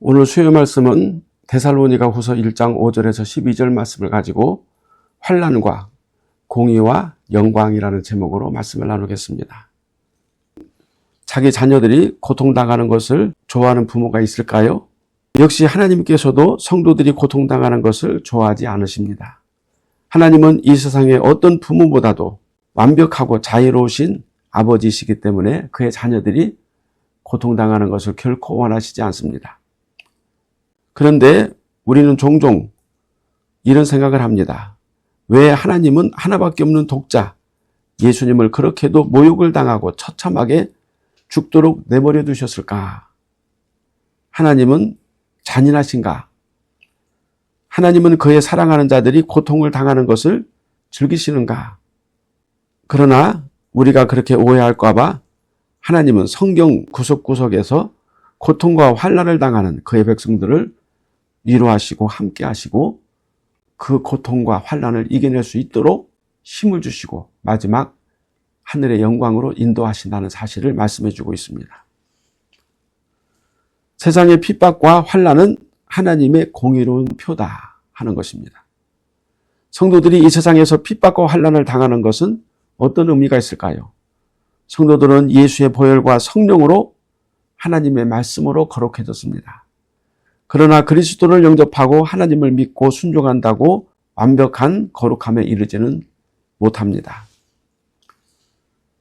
오늘 수요 말씀은 데살로니가 후서 1장 5절에서 12절 말씀을 가지고 환난과 공의와 영광이라는 제목으로 말씀을 나누겠습니다. 자기 자녀들이 고통당하는 것을 좋아하는 부모가 있을까요? 역시 하나님께서도 성도들이 고통당하는 것을 좋아하지 않으십니다. 하나님은 이 세상의 어떤 부모보다도 완벽하고 자유로우신 아버지이시기 때문에 그의 자녀들이 고통당하는 것을 결코 원하시지 않습니다. 그런데 우리는 종종 이런 생각을 합니다. 왜 하나님은 하나밖에 없는 독자 예수님을 그렇게도 모욕을 당하고 처참하게 죽도록 내버려 두셨을까? 하나님은 잔인하신가? 하나님은 그의 사랑하는 자들이 고통을 당하는 것을 즐기시는가? 그러나 우리가 그렇게 오해할까 봐 하나님은 성경 구석구석에서 고통과 환난을 당하는 그의 백성들을 위로하시고 함께하시고 그 고통과 환난을 이겨낼 수 있도록 힘을 주시고 마지막 하늘의 영광으로 인도하신다는 사실을 말씀해 주고 있습니다. 세상의 핍박과 환난은 하나님의 공의로운 표다 하는 것입니다. 성도들이 이 세상에서 핍박과 환난을 당하는 것은 어떤 의미가 있을까요? 성도들은 예수의 보혈과 성령으로 하나님의 말씀으로 거룩해졌습니다. 그러나 그리스도를 영접하고 하나님을 믿고 순종한다고 완벽한 거룩함에 이르지는 못합니다.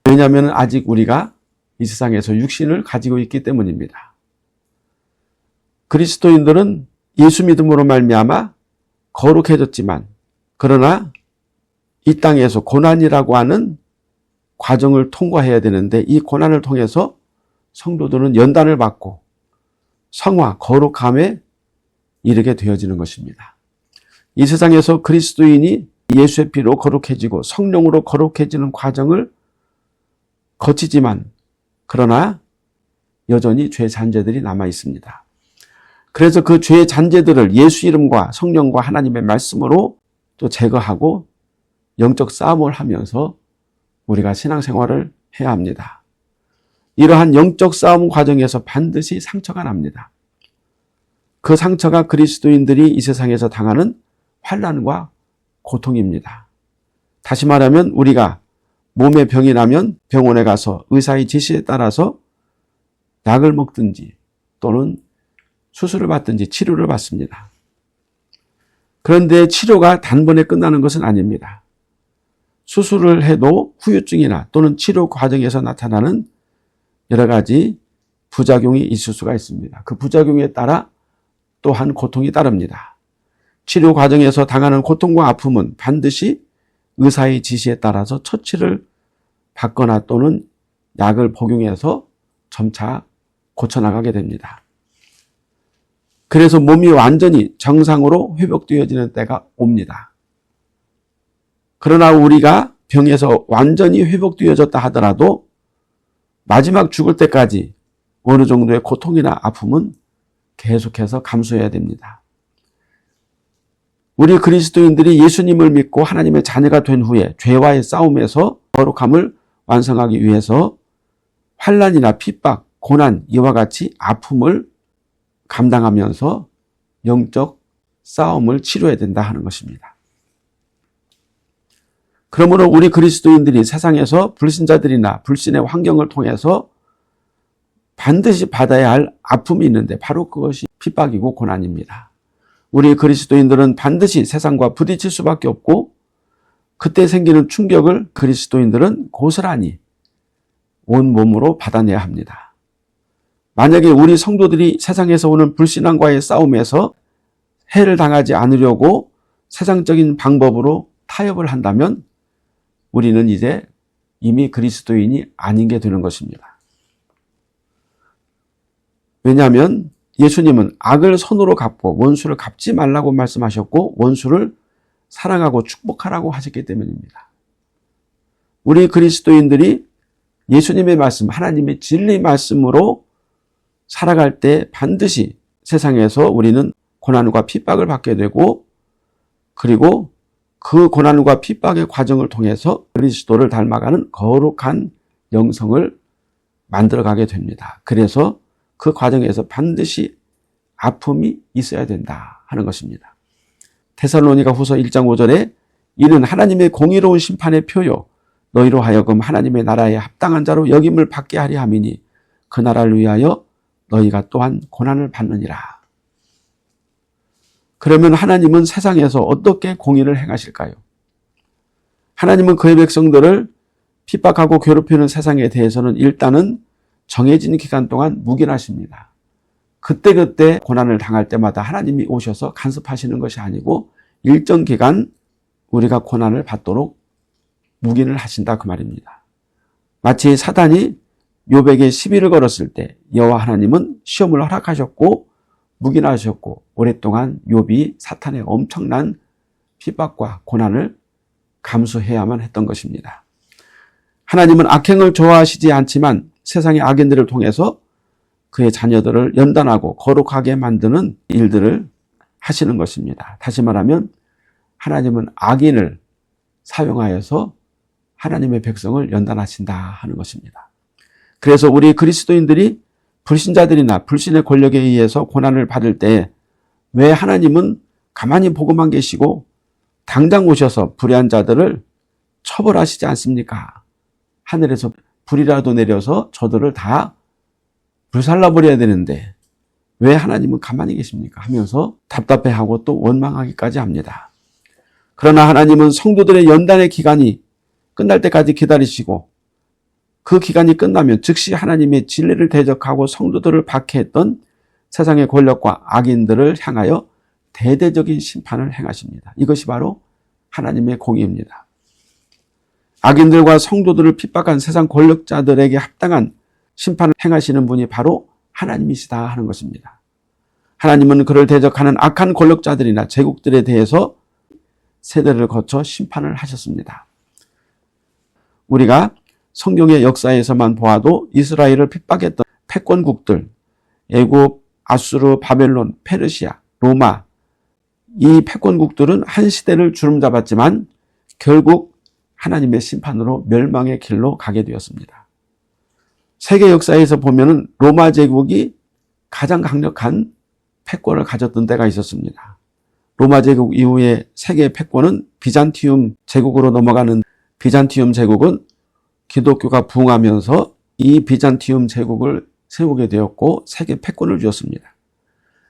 왜냐하면 아직 우리가 이 세상에서 육신을 가지고 있기 때문입니다. 그리스도인들은 예수 믿음으로 말미암아 거룩해졌지만 그러나 이 땅에서 고난이라고 하는 과정을 통과해야 되는데 이 고난을 통해서 성도들은 연단을 받고 성화, 거룩함에 이르게 되어지는 것입니다. 이 세상에서 그리스도인이 예수의 피로 거룩해지고 성령으로 거룩해지는 과정을 거치지만 그러나 여전히 죄 잔재들이 남아 있습니다. 그래서 그 죄의 잔재들을 예수 이름과 성령과 하나님의 말씀으로 또 제거하고 영적 싸움을 하면서 우리가 신앙생활을 해야 합니다. 이러한 영적 싸움 과정에서 반드시 상처가 납니다. 그 상처가 그리스도인들이 이 세상에서 당하는 환난과 고통입니다. 다시 말하면 우리가 몸에 병이 나면 병원에 가서 의사의 지시에 따라서 약을 먹든지 또는 수술을 받든지 치료를 받습니다. 그런데 치료가 단번에 끝나는 것은 아닙니다. 수술을 해도 후유증이나 또는 치료 과정에서 나타나는 여러 가지 부작용이 있을 수가 있습니다. 그 부작용에 따라 또한 고통이 따릅니다. 치료 과정에서 당하는 고통과 아픔은 반드시 의사의 지시에 따라서 처치를 받거나 또는 약을 복용해서 점차 고쳐나가게 됩니다. 그래서 몸이 완전히 정상으로 회복되어지는 때가 옵니다. 그러나 우리가 병에서 완전히 회복되어졌다 하더라도 마지막 죽을 때까지 어느 정도의 고통이나 아픔은 계속해서 감수해야 됩니다. 우리 그리스도인들이 예수님을 믿고 하나님의 자녀가 된 후에 죄와의 싸움에서 거룩함을 완성하기 위해서 환난이나 핍박, 고난 이와 같이 아픔을 감당하면서 영적 싸움을 치러야 된다 하는 것입니다. 그러므로 우리 그리스도인들이 세상에서 불신자들이나 불신의 환경을 통해서 반드시 받아야 할 아픔이 있는데 바로 그것이 핍박이고 고난입니다. 우리 그리스도인들은 반드시 세상과 부딪힐 수밖에 없고 그때 생기는 충격을 그리스도인들은 고스란히 온몸으로 받아내야 합니다. 만약에 우리 성도들이 세상에서 오는 불신앙과의 싸움에서 해를 당하지 않으려고 세상적인 방법으로 타협을 한다면 우리는 이제 이미 그리스도인이 아닌 게 되는 것입니다. 왜냐하면 예수님은 악을 선으로 갚고 원수를 갚지 말라고 말씀하셨고 원수를 사랑하고 축복하라고 하셨기 때문입니다. 우리 그리스도인들이 예수님의 말씀, 하나님의 진리 말씀으로 살아갈 때 반드시 세상에서 우리는 고난과 핍박을 받게 되고 그리고 그 고난과 핍박의 과정을 통해서 그리스도를 닮아가는 거룩한 영성을 만들어가게 됩니다. 그래서 그 과정에서 반드시 아픔이 있어야 된다 하는 것입니다. 데살로니가 후서 1장 5절에 이는 하나님의 공의로운 심판의 표요 너희로 하여금 하나님의 나라에 합당한 자로 여김을 받게 하려 함이니 그 나라를 위하여 너희가 또한 고난을 받느니라. 그러면 하나님은 세상에서 어떻게 공의를 행하실까요? 하나님은 그의 백성들을 핍박하고 괴롭히는 세상에 대해서는 일단은 정해진 기간 동안 묵인하십니다. 그때그때 고난을 당할 때마다 하나님이 오셔서 간섭하시는 것이 아니고 일정 기간 우리가 고난을 받도록 묵인을 하신다 그 말입니다. 마치 사단이 욥에게 시비를 걸었을 때 여호와 하나님은 시험을 허락하셨고 묵인하셨고 오랫동안 욥이 사탄의 엄청난 핍박과 고난을 감수해야만 했던 것입니다. 하나님은 악행을 좋아하시지 않지만 세상의 악인들을 통해서 그의 자녀들을 연단하고 거룩하게 만드는 일들을 하시는 것입니다. 다시 말하면 하나님은 악인을 사용하여서 하나님의 백성을 연단하신다 하는 것입니다. 그래서 우리 그리스도인들이 불신자들이나 불신의 권력에 의해서 고난을 받을 때 왜 하나님은 가만히 보고만 계시고 당장 오셔서 불의한 자들을 처벌하시지 않습니까? 하늘에서 불이라도 내려서 저들을 다 불살라버려야 되는데 왜 하나님은 가만히 계십니까? 하면서 답답해하고 또 원망하기까지 합니다. 그러나 하나님은 성도들의 연단의 기간이 끝날 때까지 기다리시고 그 기간이 끝나면 즉시 하나님의 진리를 대적하고 성도들을 박해했던 세상의 권력과 악인들을 향하여 대대적인 심판을 행하십니다. 이것이 바로 하나님의 공의입니다. 악인들과 성도들을 핍박한 세상 권력자들에게 합당한 심판을 행하시는 분이 바로 하나님이시다 하는 것입니다. 하나님은 그를 대적하는 악한 권력자들이나 제국들에 대해서 세대를 거쳐 심판을 하셨습니다. 우리가 성경의 역사에서만 보아도 이스라엘을 핍박했던 패권국들, 애굽, 아수르, 바벨론, 페르시아, 로마, 이 패권국들은 한 시대를 주름잡았지만 결국 하나님의 심판으로 멸망의 길로 가게 되었습니다. 세계 역사에서 보면은 로마 제국이 가장 강력한 패권을 가졌던 때가 있었습니다. 로마 제국 이후에 세계 패권은 비잔티움 제국으로 넘어가는 비잔티움 제국은 기독교가 부흥하면서 이 비잔티움 제국을 세우게 되었고 세계 패권을 주었습니다.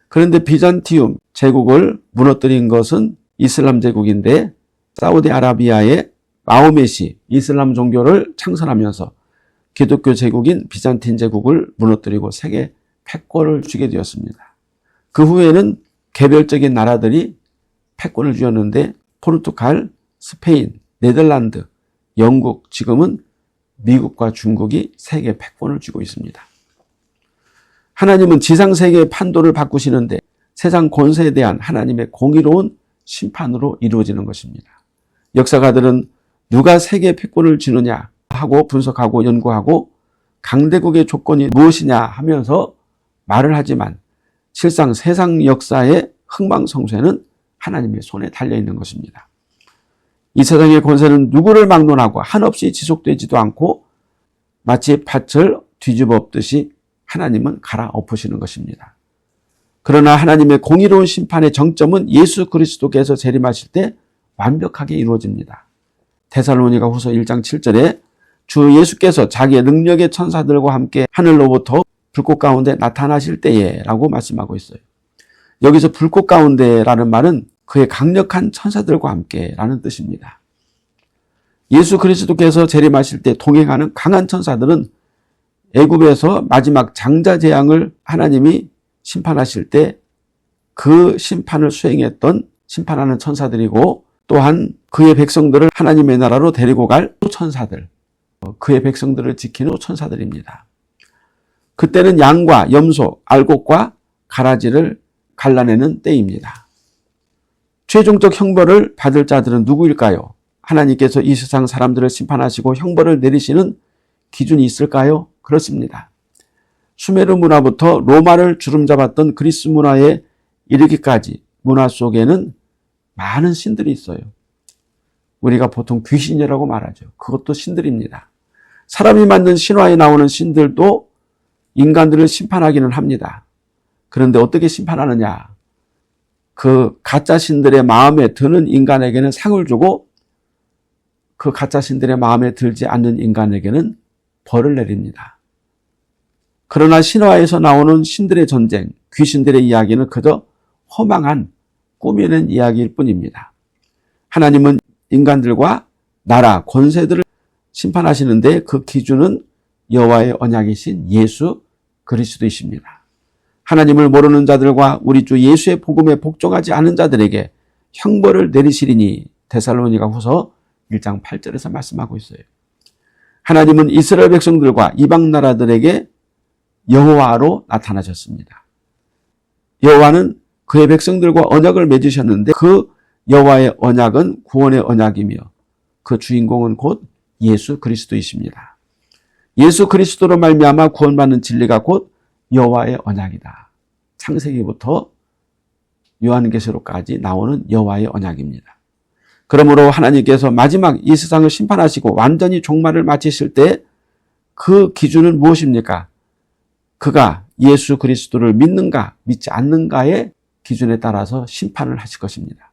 그런데 비잔티움 제국을 무너뜨린 것은 이슬람 제국인데 사우디아라비아의 마호멧이 이슬람 종교를 창설하면서 기독교 제국인 비잔틴 제국을 무너뜨리고 세계 패권을 주게 되었습니다. 그 후에는 개별적인 나라들이 패권을 주었는데 포르투갈, 스페인, 네덜란드, 영국, 지금은 미국과 중국이 세계 패권을 쥐고 있습니다. 하나님은 지상세계의 판도를 바꾸시는데 세상 권세에 대한 하나님의 공의로운 심판으로 이루어지는 것입니다. 역사가들은 누가 세계 패권을 쥐느냐 하고 분석하고 연구하고 강대국의 조건이 무엇이냐 하면서 말을 하지만 실상 세상 역사의 흥망성쇠는 하나님의 손에 달려있는 것입니다. 이 세상의 권세는 누구를 막론하고 한없이 지속되지도 않고 마치 밭을 뒤집어 엎듯이 하나님은 갈아엎으시는 것입니다. 그러나 하나님의 공의로운 심판의 정점은 예수 그리스도께서 재림하실 때 완벽하게 이루어집니다. 데살로니가 후서 1장 7절에 주 예수께서 자기의 능력의 천사들과 함께 하늘로부터 불꽃 가운데 나타나실 때에 라고 말씀하고 있어요. 여기서 불꽃 가운데라는 말은 그의 강력한 천사들과 함께 라는 뜻입니다. 예수 그리스도께서 재림하실 때 동행하는 강한 천사들은 애굽에서 마지막 장자 재앙을 하나님이 심판하실 때 그 심판을 수행했던 심판하는 천사들이고 또한 그의 백성들을 하나님의 나라로 데리고 갈 천사들, 그의 백성들을 지키는 천사들입니다. 그때는 양과 염소, 알곡과 가라지를 갈라내는 때입니다. 최종적 형벌을 받을 자들은 누구일까요? 하나님께서 이 세상 사람들을 심판하시고 형벌을 내리시는 기준이 있을까요? 그렇습니다. 수메르 문화부터 로마를 주름잡았던 그리스 문화에 이르기까지 문화 속에는 많은 신들이 있어요. 우리가 보통 귀신이라고 말하죠. 그것도 신들입니다. 사람이 만든 신화에 나오는 신들도 인간들을 심판하기는 합니다. 그런데 어떻게 심판하느냐? 그 가짜 신들의 마음에 드는 인간에게는 상을 주고 그 가짜 신들의 마음에 들지 않는 인간에게는 벌을 내립니다. 그러나 신화에서 나오는 신들의 전쟁, 귀신들의 이야기는 그저 허망한 꾸며낸 이야기일 뿐입니다. 하나님은 인간들과 나라, 권세들을 심판하시는데 그 기준은 여호와의 언약이신 예수 그리스도이십니다. 하나님을 모르는 자들과 우리 주 예수의 복음에 복종하지 않은 자들에게 형벌을 내리시리니 데살로니가 후서 1장 8절에서 말씀하고 있어요. 하나님은 이스라엘 백성들과 이방 나라들에게 여호와로 나타나셨습니다. 여호와는 그의 백성들과 언약을 맺으셨는데 그 여호와의 언약은 구원의 언약이며 그 주인공은 곧 예수 그리스도이십니다. 예수 그리스도로 말미암아 구원받는 진리가 곧 여호와의 언약이다. 창세기부터 요한계시록까지 나오는 여호와의 언약입니다. 그러므로 하나님께서 마지막 이 세상을 심판하시고 완전히 종말을 마치실 때 그 기준은 무엇입니까? 그가 예수 그리스도를 믿는가 믿지 않는가의 기준에 따라서 심판을 하실 것입니다.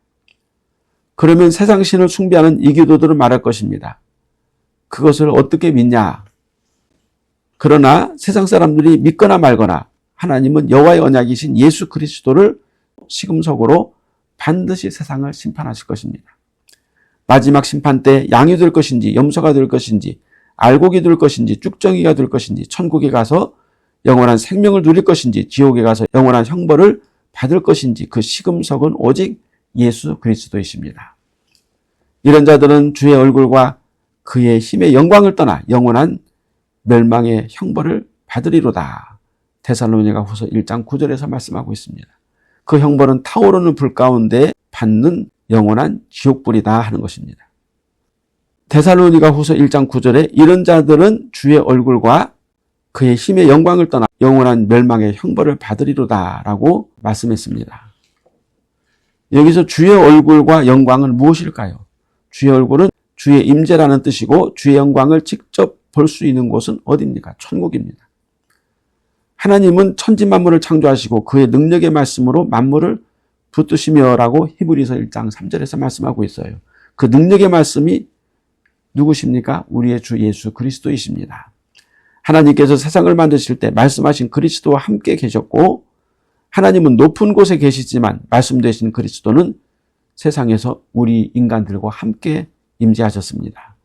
그러면 세상 신을 숭배하는 이교도들은 말할 것입니다. 그것을 어떻게 믿냐? 그러나 세상 사람들이 믿거나 말거나 하나님은 여호와의 언약이신 예수 그리스도를 시금석으로 반드시 세상을 심판하실 것입니다. 마지막 심판 때 양이 될 것인지 염소가 될 것인지 알곡이 될 것인지 쭉정이가 될 것인지 천국에 가서 영원한 생명을 누릴 것인지 지옥에 가서 영원한 형벌을 받을 것인지 그 시금석은 오직 예수 그리스도이십니다. 이런 자들은 주의 얼굴과 그의 힘의 영광을 떠나 영원한 멸망의 형벌을 받으리로다. 데살로니가 후서 1장 9절에서 말씀하고 있습니다. 그 형벌은 타오르는 불 가운데 받는 영원한 지옥불이다 하는 것입니다. 데살로니가 후서 1장 9절에 이런 자들은 주의 얼굴과 그의 힘의 영광을 떠나 영원한 멸망의 형벌을 받으리로다 라고 말씀했습니다. 여기서 주의 얼굴과 영광은 무엇일까요? 주의 얼굴은 주의 임재라는 뜻이고 주의 영광을 직접 볼 수 있는 곳은 어디입니까? 천국입니다. 하나님은 천지 만물을 창조하시고 그의 능력의 말씀으로 만물을 붙드시며라고 히브리서 1장 3절에서 말씀하고 있어요. 그 능력의 말씀이 누구십니까? 우리의 주 예수 그리스도이십니다. 하나님께서 세상을 만드실 때 말씀하신 그리스도와 함께 계셨고 하나님은 높은 곳에 계시지만 말씀되신 그리스도는 세상에서 우리 인간들과 함께 임재하셨습니다.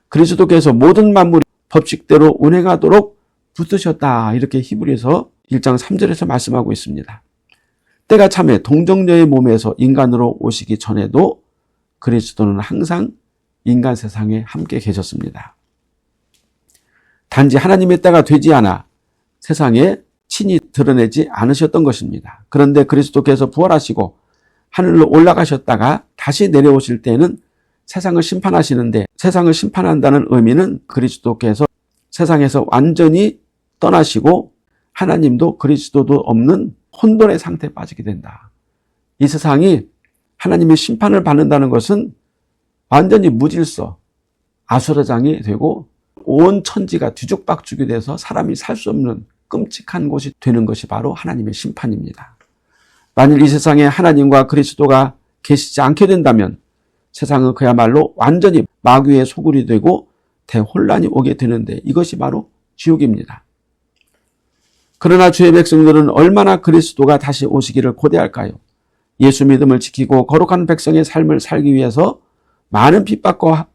그리스도께서 모든 만물이 법칙대로 운행하도록 붙으셨다. 이렇게 히브리서 1장 3절에서 말씀하고 있습니다. 때가 참에 동정녀의 몸에서 인간으로 오시기 전에도 그리스도는 항상 인간 세상에 함께 계셨습니다. 단지 하나님의 때가 되지 않아 세상에 친히 드러내지 않으셨던 것입니다. 그런데 그리스도께서 부활하시고 하늘로 올라가셨다가 다시 내려오실 때는 세상을 심판하시는데 세상을 심판한다는 의미는 그리스도께서 세상에서 완전히 떠나시고 하나님도 그리스도도 없는 혼돈의 상태에 빠지게 된다. 이 세상이 하나님의 심판을 받는다는 것은 완전히 무질서, 아수라장이 되고 온 천지가 뒤죽박죽이 돼서 사람이 살 수 없는 끔찍한 곳이 되는 것이 바로 하나님의 심판입니다. 만일 이 세상에 하나님과 그리스도가 계시지 않게 된다면 세상은 그야말로 완전히 마귀의 소굴이 되고 대혼란이 오게 되는데 이것이 바로 지옥입니다. 그러나 주의 백성들은 얼마나 그리스도가 다시 오시기를 고대할까요? 예수 믿음을 지키고 거룩한 백성의 삶을 살기 위해서 많은 핍박과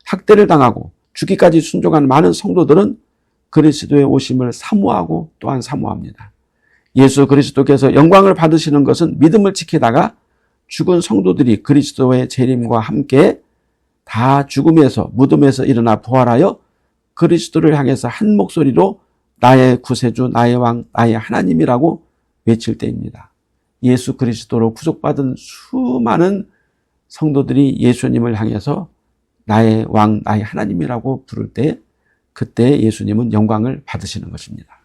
학대를 당하고 죽기까지 순종한 많은 성도들은 그리스도의 오심을 사모하고 또한 사모합니다. 예수 그리스도께서 영광을 받으시는 것은 믿음을 지키다가 죽은 성도들이 그리스도의 재림과 함께 다 죽음에서 무덤에서 일어나 부활하여 그리스도를 향해서 한 목소리로 나의 구세주, 나의 왕, 나의 하나님이라고 외칠 때입니다. 예수 그리스도로 구속받은 수많은 성도들이 예수님을 향해서 나의 왕, 나의 하나님이라고 부를 때 그때 예수님은 영광을 받으시는 것입니다.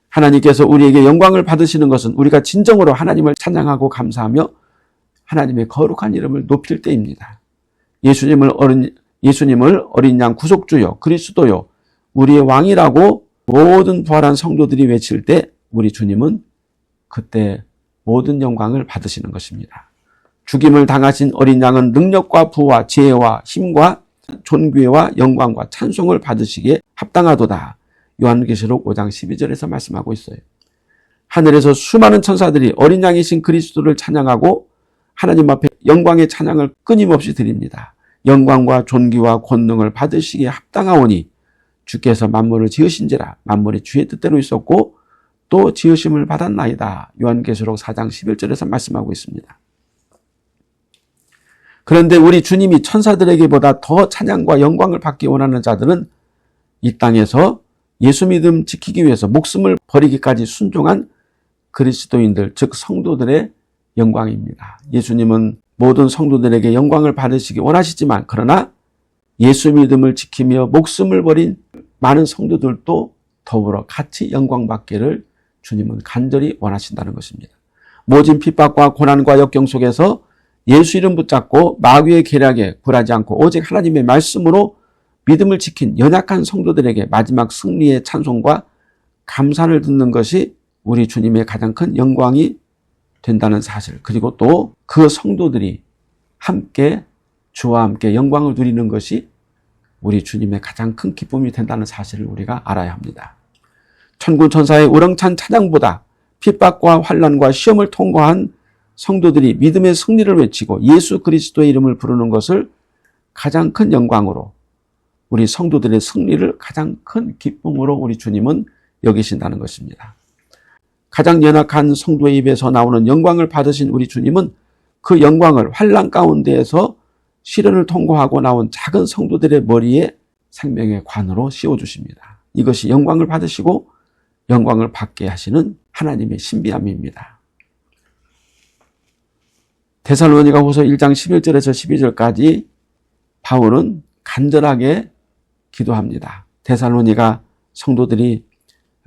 하나님께서 우리에게 영광을 받으시는 것은 우리가 진정으로 하나님을 찬양하고 감사하며 하나님의 거룩한 이름을 높일 때입니다. 예수님을 어린 양 구속주요 그리스도요 우리의 왕이라고 모든 부활한 성도들이 외칠 때 우리 주님은 그때 모든 영광을 받으시는 것입니다. 죽임을 당하신 어린 양은 능력과 부와 지혜와 힘과 존귀와 영광과 찬송을 받으시기에 합당하도다. 요한계시록 5장 12절에서 말씀하고 있어요. 하늘에서 수많은 천사들이 어린 양이신 그리스도를 찬양하고 하나님 앞에 영광의 찬양을 끊임없이 드립니다. 영광과 존귀와 권능을 받으시기에 합당하오니 주께서 만물을 지으신지라. 만물이 주의 뜻대로 있었고 또 지으심을 받았나이다. 요한계시록 4장 11절에서 말씀하고 있습니다. 그런데 우리 주님이 천사들에게보다 더 찬양과 영광을 받기 원하는 자들은 이 땅에서 예수 믿음 지키기 위해서 목숨을 버리기까지 순종한 그리스도인들, 즉 성도들의 영광입니다. 예수님은 모든 성도들에게 영광을 받으시기 원하시지만 그러나 예수 믿음을 지키며 목숨을 버린 많은 성도들도 더불어 같이 영광받기를 주님은 간절히 원하신다는 것입니다. 모진 핍박과 고난과 역경 속에서 예수 이름 붙잡고 마귀의 계략에 굴하지 않고 오직 하나님의 말씀으로 믿음을 지킨 연약한 성도들에게 마지막 승리의 찬송과 감사를 듣는 것이 우리 주님의 가장 큰 영광이 된다는 사실, 그리고 또 그 성도들이 함께 주와 함께 영광을 누리는 것이 우리 주님의 가장 큰 기쁨이 된다는 사실을 우리가 알아야 합니다. 천군 천사의 우렁찬 찬양보다 핍박과 환난과 시험을 통과한 성도들이 믿음의 승리를 외치고 예수 그리스도의 이름을 부르는 것을 가장 큰 영광으로, 우리 성도들의 승리를 가장 큰 기쁨으로 우리 주님은 여기신다는 것입니다. 가장 연약한 성도의 입에서 나오는 영광을 받으신 우리 주님은 그 영광을 환난 가운데에서 시련을 통과하고 나온 작은 성도들의 머리에 생명의 관으로 씌워주십니다. 이것이 영광을 받으시고 영광을 받게 하시는 하나님의 신비함입니다. 데살로니가 후서 1장 11절에서 12절까지 바울은 간절하게 기도합니다.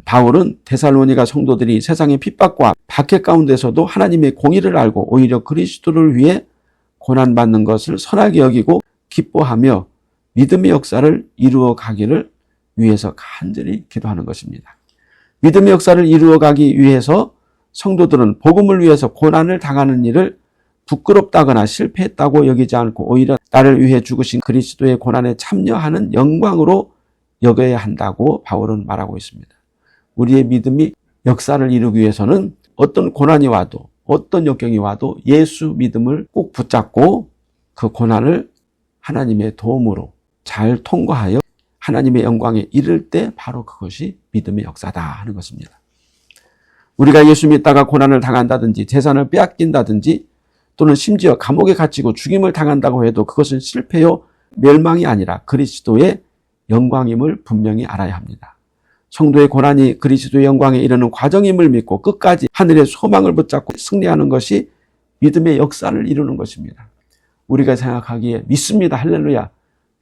바울은 데살로니가 성도들이 세상의 핍박과 박해 가운데서도 하나님의 공의를 알고 오히려 그리스도를 위해 고난받는 것을 선하게 여기고 기뻐하며 믿음의 역사를 이루어 가기를 위해서 간절히 기도하는 것입니다. 믿음의 역사를 이루어 가기 위해서 성도들은 복음을 위해서 고난을 당하는 일을 부끄럽다거나 실패했다고 여기지 않고 오히려 나를 위해 죽으신 그리스도의 고난에 참여하는 영광으로 여겨야 한다고 바울은 말하고 있습니다. 우리의 믿음이 역사를 이루기 위해서는 어떤 고난이 와도 어떤 역경이 와도 예수 믿음을 꼭 붙잡고 그 고난을 하나님의 도움으로 잘 통과하여 하나님의 영광에 이를 때 바로 그것이 믿음의 역사다 하는 것입니다. 우리가 예수 믿다가 고난을 당한다든지 재산을 빼앗긴다든지 또는 심지어 감옥에 갇히고 죽임을 당한다고 해도 그것은 실패요 멸망이 아니라 그리스도의 영광임을 분명히 알아야 합니다. 성도의 고난이 그리스도의 영광에 이르는 과정임을 믿고 끝까지 하늘의 소망을 붙잡고 승리하는 것이 믿음의 역사를 이루는 것입니다. 우리가 생각하기에 믿습니다 할렐루야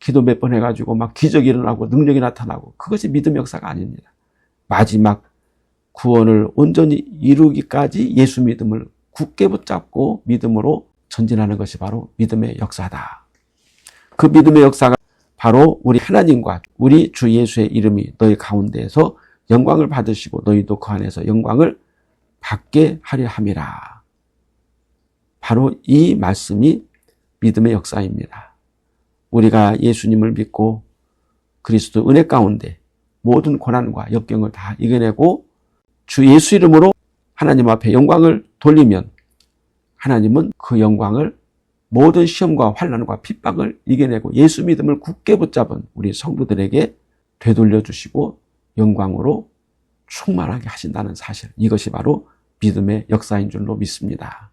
기도 몇 번 해가지고 막 기적이 일어나고 능력이 나타나고 그것이 믿음의 역사가 아닙니다. 마지막 구원을 온전히 이루기까지 예수 믿음을 굳게 붙잡고 믿음으로 전진하는 것이 바로 믿음의 역사다. 그 믿음의 역사가 바로 우리 하나님과 우리 주 예수의 이름이 너희 가운데에서 영광을 받으시고 너희도 그 안에서 영광을 받게 하려 함이라. 바로 이 말씀이 믿음의 역사입니다. 우리가 예수님을 믿고 그리스도 은혜 가운데 모든 고난과 역경을 다 이겨내고 주 예수 이름으로 하나님 앞에 영광을 돌리면 하나님은 그 영광을 모든 시험과 환난과 핍박을 이겨내고 예수 믿음을 굳게 붙잡은 우리 성도들에게 되돌려 주시고 영광으로 충만하게 하신다는 사실, 이것이 바로 믿음의 역사인 줄로 믿습니다.